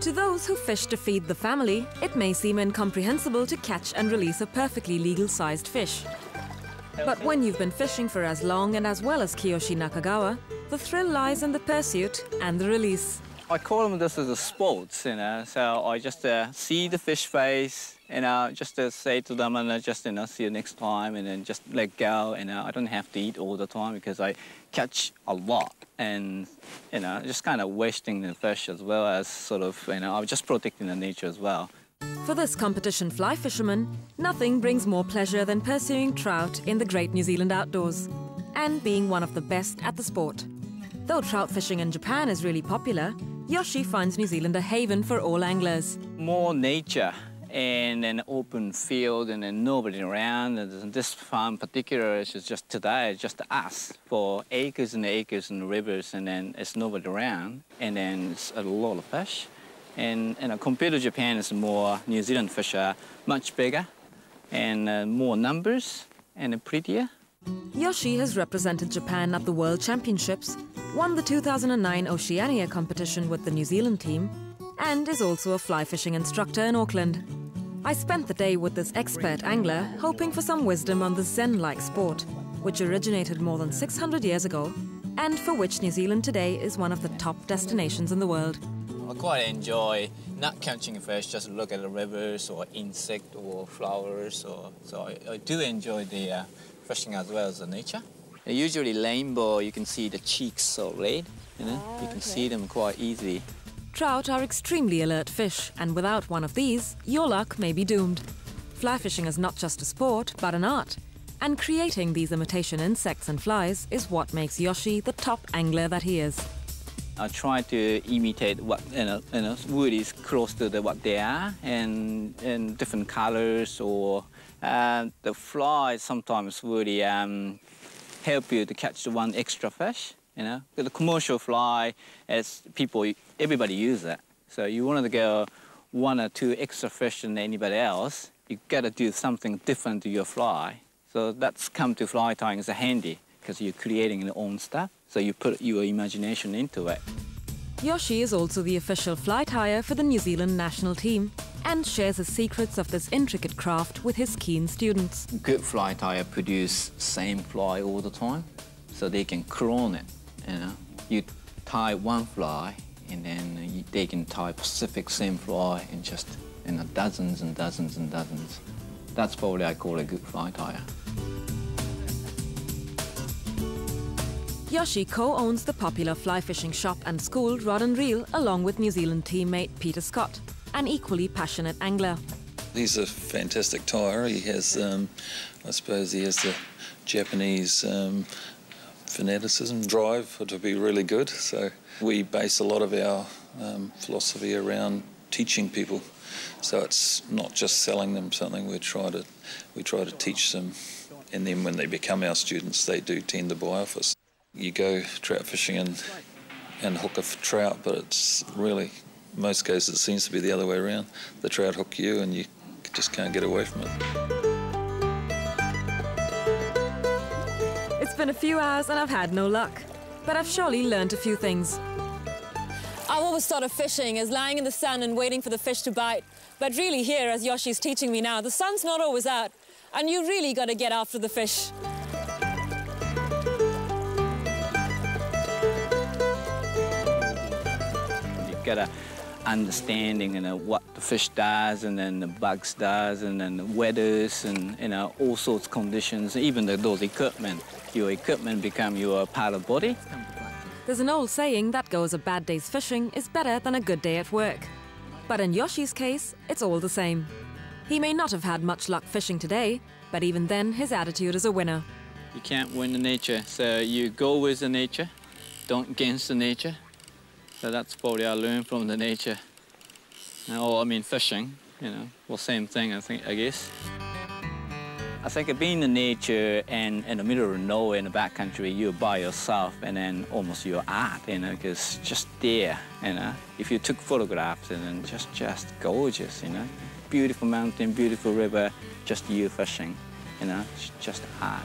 To those who fish to feed the family, it may seem incomprehensible to catch and release a perfectly legal-sized fish. But when you've been fishing for as long and as well as Kiyoshi Nakagawa, the thrill lies in the pursuit and the release. I call them this as a sport, so I just see the fish face, just say to them, and just, see you next time, and then just let go, I don't have to eat all the time because I catch a lot, and, just kind of wasting the fish as well as sort of, I'm just protecting the nature as well. For this competition fly fisherman, nothing brings more pleasure than pursuing trout in the great New Zealand outdoors, and being one of the best at the sport. Though trout fishing in Japan is really popular, Kiyoshi finds New Zealand a haven for all anglers. More nature and an open field and then nobody around. And this farm in particular is just today, just us for acres and acres and rivers, and then it's nobody around, and then it's a lot of fish. And compared to Japan, it's more New Zealand fish are much bigger and more numbers and prettier. Kiyoshi has represented Japan at the World Championships, won the 2009 Oceania competition with the New Zealand team, and is also a fly fishing instructor in Auckland. I spent the day with this expert angler, hoping for some wisdom on this Zen-like sport, which originated more than 600 years ago, and for which New Zealand today is one of the top destinations in the world. I quite enjoy not catching fish, just look at the rivers or insect or flowers. So I do enjoy the fishing as well as the nature. Usually rainbow, you can see the cheeks so red, you can see them quite easily. Trout are extremely alert fish, and without one of these, your luck may be doomed. Fly fishing is not just a sport, but an art. And creating these imitation insects and flies is what makes Kiyoshi the top angler that he is. I try to imitate what wood is close to what they are, and different colors, or the flies sometimes really help you to catch the one extra fish. The commercial fly, everybody uses it. So you want to go one or two extra fish than anybody else, you got to do something different to your fly. So that's come to fly tying as a handy, because you're creating your own stuff. So you put your imagination into it. Kiyoshi is also the official fly tyer for the New Zealand national team, and shares the secrets of this intricate craft with his keen students. Good fly tyer produce same fly all the time, so they can clone it. You tie one fly, and then they can tie Pacific same fly in just dozens and dozens and dozens. That's probably I call a good fly tyer. Kiyoshi co-owns the popular fly fishing shop and school Rod and Reel, along with New Zealand teammate Peter Scott, an equally passionate angler. He's a fantastic tyer. He has, I suppose he has the Japanese fanaticism, drive to be really good. So we base a lot of our philosophy around teaching people. So it's not just selling them something. We try to teach them, and then when they become our students, they do tend to buy off us. You go trout fishing and hook a trout, but it's really, in most cases, it seems to be the other way around. The trout hook you, and you just can't get away from it. It's been a few hours and I've had no luck, but I've surely learned a few things. I've always thought of fishing as lying in the sun and waiting for the fish to bite. But really here, as Yoshi's teaching me now, the sun's not always out, and you really got to get after the fish. You've got a understanding what the fish does, and then the bugs does, and then the weathers, and all sorts of conditions, even those equipment. Your equipment become your part of the body. There's an old saying that goes a bad day's fishing is better than a good day at work. But in Yoshi's case, it's all the same. He may not have had much luck fishing today, but even then his attitude is a winner. You can't win the nature, so you go with the nature, don't against the nature. So that's probably I learned from the nature. Fishing, well, same thing, I guess. I think being in nature and in the middle of nowhere in the backcountry, you're by yourself, and then almost your art, because just there, If you took photographs, and then just gorgeous, Beautiful mountain, beautiful river, just you fishing, it's just art.